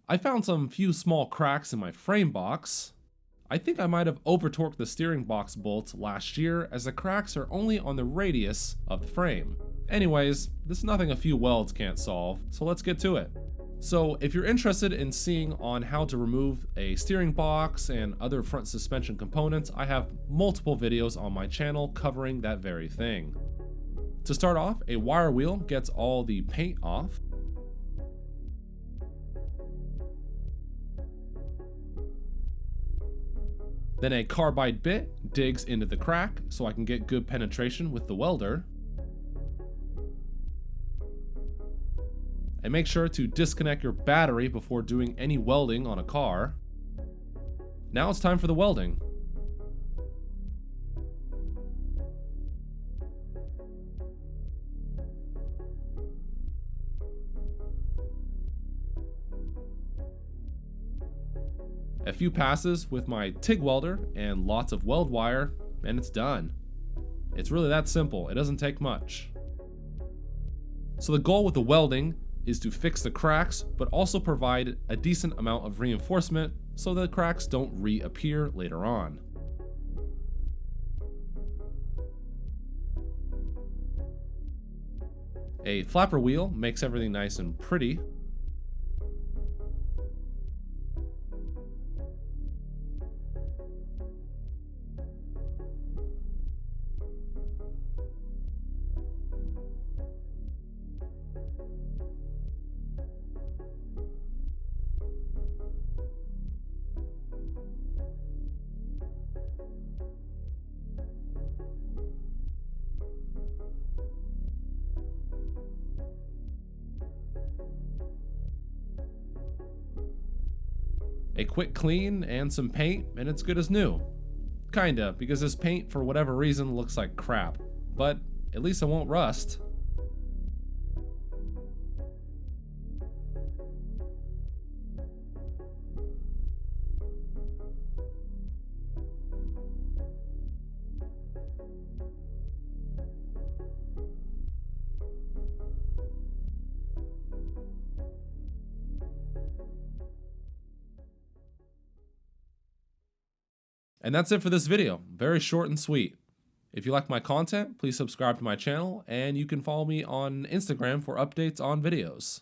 I found some few small cracks in my frame box. I think I might have over-torqued the steering box bolts last year, as the cracks are only on the radius of the frame. Anyways, this is nothing a few welds can't solve, so let's get to it. So if you're interested in seeing on how to remove a steering box and other front suspension components, I have multiple videos on my channel covering that very thing. To start off, a wire wheel gets all the paint off. Then a carbide bit digs into the crack so I can get good penetration with the welder. And make sure to disconnect your battery before doing any welding on a car. Now it's time for the welding. A few passes with my TIG welder and lots of weld wire, and it's done. It's really that simple, it doesn't take much. So the goal with the welding is to fix the cracks, but also provide a decent amount of reinforcement so the cracks don't reappear later on. A flapper wheel makes everything nice and pretty. A quick clean and some paint, and it's good as new. Kinda, because this paint for whatever reason looks like crap, but at least it won't rust. And that's it for this video. Very short and sweet. If you like my content, please subscribe to my channel, and you can follow me on Instagram for updates on videos.